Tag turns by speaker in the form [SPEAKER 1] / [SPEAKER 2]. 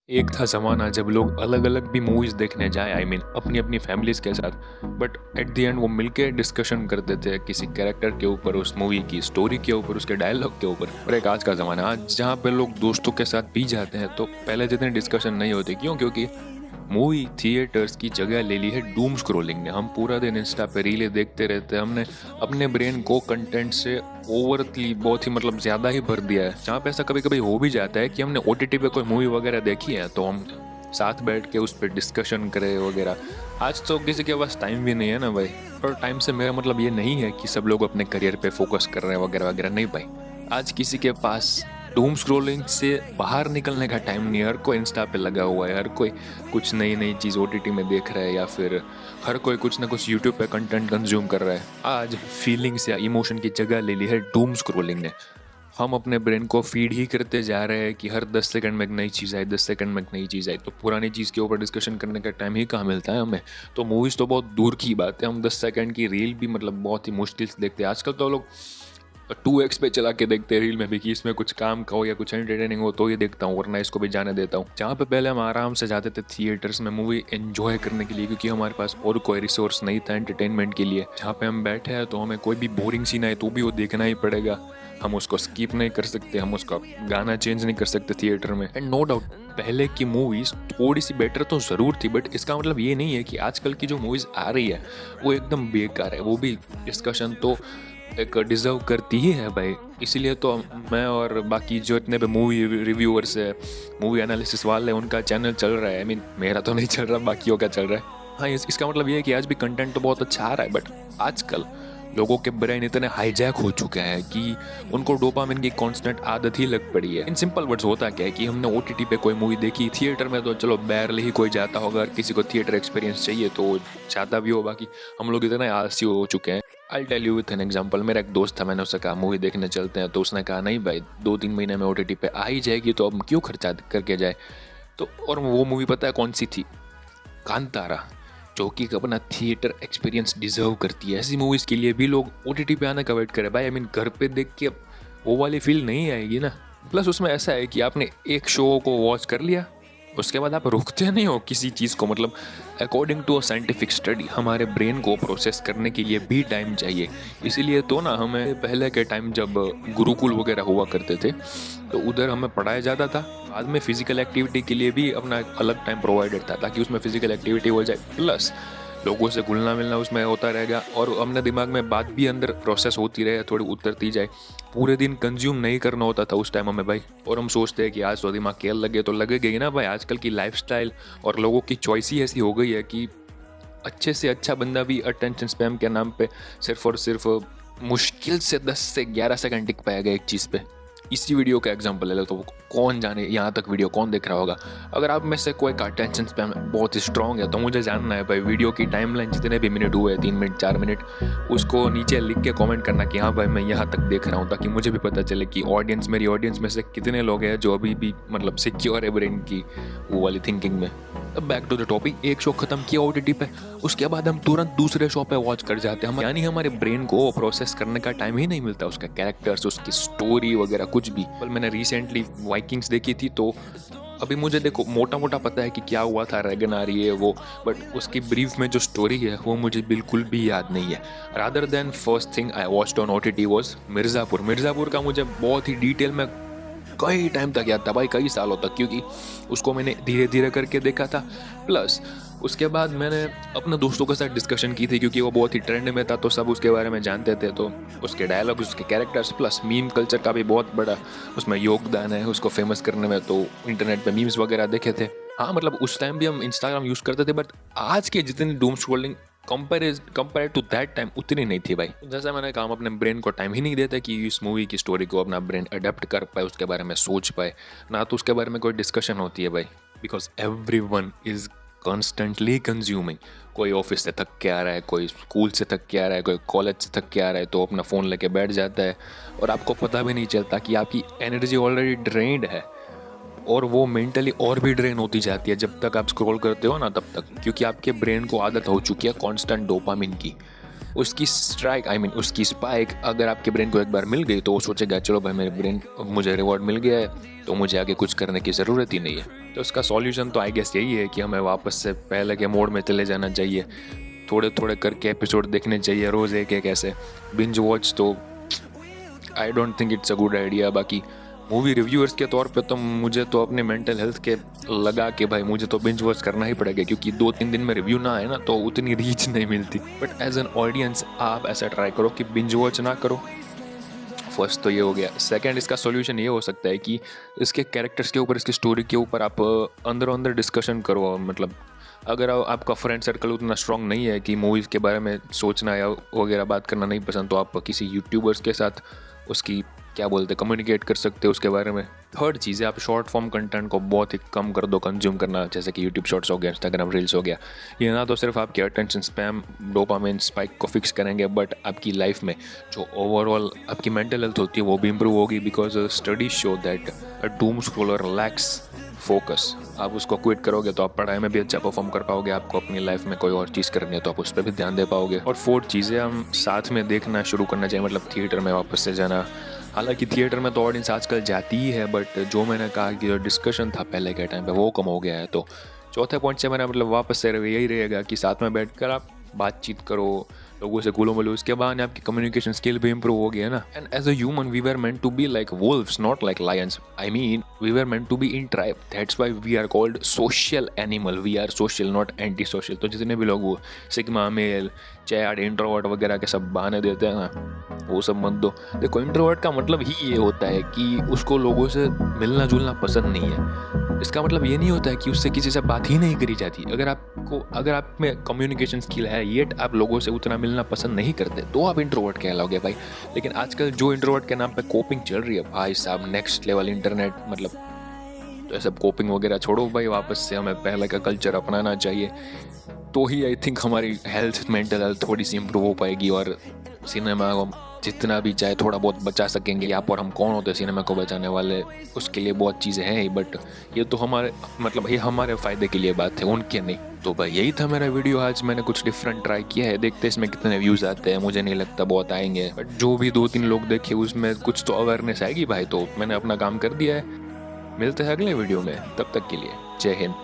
[SPEAKER 1] एक था ज़माना जब लोग अलग-अलग भी मूवीज़ देखने जाएँ आई मीन अपनी-अपनी फैमिलीज़ के साथ, बट एट द एंड वो मिलके डिस्कशन करते थे किसी कैरेक्टर के ऊपर, उस मूवी की स्टोरी के ऊपर, उसके डायलॉग के ऊपर। और एक आज का ज़माना आज जहाँ पे लोग दोस्तों के साथ भी जाते हैं तो पहले जितनी डिस्कशन नहीं होती। क्यों? क्योंकि मूवी थिएटर्स की जगह ले ली है डूम स्क्रॉलिंग ने। हम पूरा दिन इंस्टा पे रीलें देखते रहते हैं। हमने अपने ब्रेन को कंटेंट से ओवरली बहुत ही मतलब ज़्यादा ही भर दिया है। जहाँ पे ऐसा कभी-कभी हो भी जाता है कि हमने ओटीटी पे कोई मूवी वगैरह देखी है तो हम साथ बैठ के उस पे डिस्कशन करें वगैरह। आज तो किसी के पास टाइम भी नहीं है ना भाई। और टाइम से मेरा मतलब ये नहीं है कि सब लोग अपने करियर पे फोकस कर रहे हैं वगैरह वगैरह, नहीं भाई। आज किसी के पास डूम स्क्रॉलिंग से बाहर निकलने का टाइम नहीं है। हर कोई इंस्टा पे लगा हुआ है, हर कोई कुछ नई नई चीज़ ओटीटी में देख रहा है या फिर हर कोई कुछ ना कुछ यूट्यूब पे कंटेंट कंज्यूम कर रहा है। आज फीलिंग्स या इमोशन की जगह ले ली है डूम स्क्रॉलिंग ने। हम अपने ब्रेन को फीड ही करते जा रहे हैं कि हर 10 सेकंड में एक नई चीज़ आई, 10 सेकंड में एक नई चीज़ आई, तो पुरानी चीज़ के ऊपर डिस्कशन करने का टाइम ही कहाँ मिलता है हमें। तो मूवीज़ तो बहुत दूर की बात है, हम 10 सेकंड की रील भी मतलब बहुत ही मुश्किल से देखते हैं। आजकल तो लोग 2x पे चला के देखते हैं रील में भी कि इसमें कुछ काम का हो या कुछ एंटरटेनिंग हो तो ये देखता हूँ, वरना इसको भी जाने देता हूँ। जहाँ पे पहले हम आराम से जाते थे थिएटर्स में मूवी एंजॉय करने के लिए, क्योंकि हमारे पास और कोई रिसोर्स नहीं था एंटरटेनमेंट के लिए। जहाँ पे हम बैठे हैं तो हमें कोई भी बोरिंग सीन आए तो भी वो देखना ही पड़ेगा। हम उसको स्किप नहीं कर सकते, हम उसका गाना चेंज नहीं कर सकते थिएटर में। एंड नो डाउट पहले की मूवीज थोड़ी सी बेटर तो ज़रूर थी, बट इसका मतलब ये नहीं है कि आजकल की जो मूवीज़ आ रही है वो एकदम बेकार है। वो भी डिस्कशन तो एक डिज़र्व करती ही है भाई। इसीलिए तो मैं और बाकी जो इतने भी मूवी रिव्यूअर्स है, मूवी एनालिसिस वाले हैं, उनका चैनल चल रहा है। आई मीन मेरा तो नहीं चल रहा, बाकियों का चल रहा है। हाँ, इसका मतलब ये है कि आज भी कंटेंट तो बहुत अच्छा आ रहा है, बट आजकल लोगों के ब्रेन इतने हाईजैक हो चुके हैं कि उनको डोपामिन की कांस्टेंट आदत ही लग पड़ी है। इन सिंपल वर्ड्स होता क्या है कि हमने ओटीटी पे कोई मूवी देखी, थिएटर में तो चलो बैरली ही कोई जाता होगा, अगर किसी को थिएटर एक्सपीरियंस चाहिए तो जाता भी हो। बाकी हम लोग इतने आलसी हो चुके हैं। I tell you with an example. मेरा एक दोस्त था, मैंने उससे कहा मूवी देखने चलते हैं, तो उसने कहा नहीं भाई 2-3 महीने में ओटीटी पे आ ही जाएगी तो अब क्यों खर्चा करके जाए। तो और वो मूवी पता है कौन सी थी? कांतारा, जो कि अपना थिएटर एक्सपीरियंस डिजर्व करती है। ऐसी मूवीज़ के लिए भी लोग ओटीटी पे आने का वेट करें भाई। आई मीन घर पे देख के वो वाली फील नहीं आएगी ना। प्लस उसमें ऐसा है कि आपने एक शो को वॉच कर लिया, उसके बाद आप रुकते नहीं हो किसी चीज़ को। मतलब according to a scientific study हमारे ब्रेन को प्रोसेस करने के लिए भी टाइम चाहिए। इसीलिए तो ना हमें पहले के टाइम जब गुरुकुल वगैरह हुआ करते थे तो उधर हमें पढ़ाया जाता था। बाद में फिजिकल एक्टिविटी के लिए भी अपना एक अलग टाइम प्रोवाइडेड था ताकि उसमें फिजिकल एक्टिविटी हो जाए, प्लस लोगों से घुलना मिलना उसमें होता रहेगा और अपने दिमाग में बात भी अंदर प्रोसेस होती रहे, थोड़ी उतरती जाए। पूरे दिन कंज्यूम नहीं करना होता था उस टाइम हमें भाई। और हम सोचते हैं कि आज तो दिमाग खेल लगे तो लगेगा ही ना भाई। आजकल की लाइफस्टाइल और लोगों की चॉइस ही ऐसी हो गई है कि अच्छे से अच्छा बंदा भी अटेंशन स्पैम के नाम पे सिर्फ और सिर्फ मुश्किल से 10 से 11 सेकंड टिक पाएगा एक चीज़ पे। इसी वीडियो का एग्जांपल ले लो तो कौन जाने यहाँ तक वीडियो कौन देख रहा होगा। अगर आप में से कोई का अटेंशन स्पैम बहुत स्ट्रांग है तो मुझे जानना है भाई, वीडियो की टाइमलाइन जितने भी मिनट हुए 3 मिनट 4 मिनट, उसको नीचे लिख के कमेंट करना कि हाँ भाई मैं यहाँ तक देख रहा हूँ, ताकि मुझे भी पता चले कि मेरी ऑडियंस में से कितने लोग हैं जो अभी भी मतलब सिक्योर है ब्रेन की वो वाली थिंकिंग में। अब बैक टू द टॉपिक, एक शो खत्म किया ओटीटी पे, उसके बाद हम तुरंत दूसरे शो पे वॉच कर जाते हैं। यानी हमारे ब्रेन को प्रोसेस करने का टाइम ही नहीं मिलता, उसका कैरेक्टर्स, उसकी स्टोरी वगैरह कुछ भी। कल मैंने रिसेंटली वाइकिंग्स देखी थी तो अभी मुझे देखो मोटा मोटा पता है कि क्या हुआ था, रैगनारी है वो, बट उसकी ब्रीफ में जो स्टोरी है वो मुझे बिल्कुल भी याद नहीं है। Rather than first thing I watched on OTT was Mirzapur. Mirzapur का मुझे बहुत ही डिटेल में कई टाइम तक याद था भाई, कई सालों तक, क्योंकि उसको मैंने धीरे धीरे करके देखा था। प्लस उसके बाद मैंने अपने दोस्तों के साथ डिस्कशन की थी क्योंकि वो बहुत ही ट्रेंड में था तो सब उसके बारे में जानते थे। तो उसके डायलॉग, उसके कैरेक्टर्स, प्लस मीम कल्चर का भी बहुत बड़ा उसमें योगदान है उसको फेमस करने में। तो इंटरनेट पे मीम्स वगैरह देखे थे। हाँ मतलब उस टाइम भी हम इंस्टाग्राम यूज़ करते थे, बट आज के जितनी doom scrolling compare to that time उतनी नहीं थी भाई। जैसा मैंने कहा, हम अपने ब्रेन को टाइम ही नहीं देते कि इस मूवी की स्टोरी को अपना ब्रेन अडेप्ट कर पाए, उसके बारे में सोच पाए, ना तो उसके बारे में कोई डिस्कशन होती है भाई। Because everyone is constantly consuming. कोई ऑफिस से थक के आ रहा है, कोई स्कूल से थक के आ रहा है, कोई कॉलेज से थक के आ रहा है तो अपना फ़ोन लेके बैठ जाता है और आपको पता भी नहीं चलता कि आपकी एनर्जी ऑलरेडी ड्रेन्ड है और वो मेंटली और भी ड्रेन होती जाती है जब तक आप स्क्रॉल करते हो ना तब तक, क्योंकि आपके ब्रेन को आदत हो चुकी है कांस्टेंट डोपामिन की। उसकी स्ट्राइक आई मीन उसकी स्पाइक अगर आपके ब्रेन को एक बार मिल गई तो वो सोचेगा चलो भाई मेरे ब्रेन मुझे रिवॉर्ड मिल गया है तो मुझे आगे कुछ करने की ज़रूरत ही नहीं है। तो इसका सॉल्यूशन तो आई गेस यही है कि हमें वापस से पहले के मोड में चले जाना चाहिए, थोड़े थोड़े करके एपिसोड देखने चाहिए रोज़ एक एक ऐसे। बिंज वॉच तो I don't think it's a good idea. बाकी मूवी रिव्यूअर्स के तौर पे तो मुझे तो अपने मेंटल हेल्थ के लगा कि भाई मुझे तो बिंज वॉच करना ही पड़ेगा, क्योंकि 2-3 दिन में रिव्यू ना आए ना तो उतनी रीच नहीं मिलती। बट एज एन ऑडियंस आप ऐसा ट्राई करो कि बिंज वॉच ना करो। फर्स्ट तो ये हो गया। सेकंड, इसका सॉल्यूशन ये हो सकता है कि इसके कैरेक्टर्स के ऊपर, इसकी स्टोरी के ऊपर आप अंदर डिस्कशन करो। मतलब अगर आपका फ्रेंड सर्कल उतना स्ट्रांग नहीं है कि मूवीज़ के बारे में सोचना या वगैरह बात करना नहीं पसंद, तो आप किसी यूट्यूबर्स के साथ उसकी क्या बोलते हैं कम्युनिकेट कर सकते हो उसके बारे में। थर्ड चीज़ है, आप शॉर्ट फॉर्म कंटेंट को बहुत ही कम कर दो कंज्यूम करना, जैसे कि यूट्यूब शॉर्ट्स हो गया, इंस्टाग्राम रील्स हो गया। ये ना तो सिर्फ आपके अटेंशन स्पैम, डोपामाइन स्पाइक को फिक्स करेंगे, बट आपकी लाइफ में जो ओवरऑल आपकी मेंटल हेल्थ होती है वो भी इंप्रूव होगी। Because studies show that a Doom scroller lakhs focus. आप उसको क्विट करोगे तो आप पढ़ाई में भी अच्छा परफॉर्म कर पाओगे, आपको अपनी लाइफ में कोई और चीज़ करनी है तो आप उस पर भी ध्यान दे पाओगे। और फोर्थ चीज़ है, हम साथ में देखना शुरू करना चाहिए, मतलब थिएटर में वापस से जाना। हालांकि थिएटर में तो ऑडियंस आजकल जाती ही है, बट जो मैंने कहा कि जो डिस्कशन था पहले के टाइम पे वो कम हो गया है। तो चौथे पॉइंट से मेरा मतलब वापस से यही रहेगा कि साथ में बैठकर आप बातचीत करो, लोगों से घुलो मिलो, उसके बाद आपकी कम्युनिकेशन स्किल भी इंप्रूव हो गया ना। And as a human we were meant to be like wolves, not like lions. I mean we were meant to be in tribe, that's why we are called social animal. We are social not anti social. तो जितने भी लोग वो sigma male, chat, introvert वगैरह के सब बहाने देते हैं ना, वो सब मत दो। देखो इंट्रोवर्ट का मतलब ही ये होता है कि उसको लोगों से मिलना जुलना पसंद नहीं है। इसका मतलब ये नहीं होता है कि उससे किसी से बात ही नहीं करी जाती। अगर आप में कम्युनिकेशन स्किल है येट आप लोगों से उतना मिलना पसंद नहीं करते तो आप इंट्रोवर्ट कहलाओगे भाई। लेकिन आजकल जो इंट्रोवर्ट के नाम पे कोपिंग चल रही है भाई साहब, नेक्स्ट लेवल इंटरनेट, मतलब तो सब कोपिंग वगैरह छोड़ो भाई, वापस से हमें पहले का कल्चर अपनाना चाहिए। तो ही आई थिंक हमारी हेल्थ, मेंटल हेल्थ थोड़ी सी इंप्रूव हो पाएगी और सिनेमा को जितना भी चाहे थोड़ा बहुत बचा सकेंगे। यहाँ पर हम कौन होते हैं सिनेमा को बचाने वाले, उसके लिए बहुत चीज़ें हैं ही, बट ये तो हमारे मतलब ये हमारे फ़ायदे के लिए बात है, उनके नहीं। तो भाई यही था मेरा वीडियो आज। मैंने कुछ डिफरेंट ट्राई किया है, देखते इसमें कितने व्यूज़ आते हैं। मुझे नहीं लगता बहुत आएंगे, बट जो भी 2-3 लोग देखे उसमें कुछ तो अवेयरनेस आएगी भाई। तो मैंने अपना काम कर दिया है। मिलते हैं अगले वीडियो में, तब तक के लिए जय हिंद।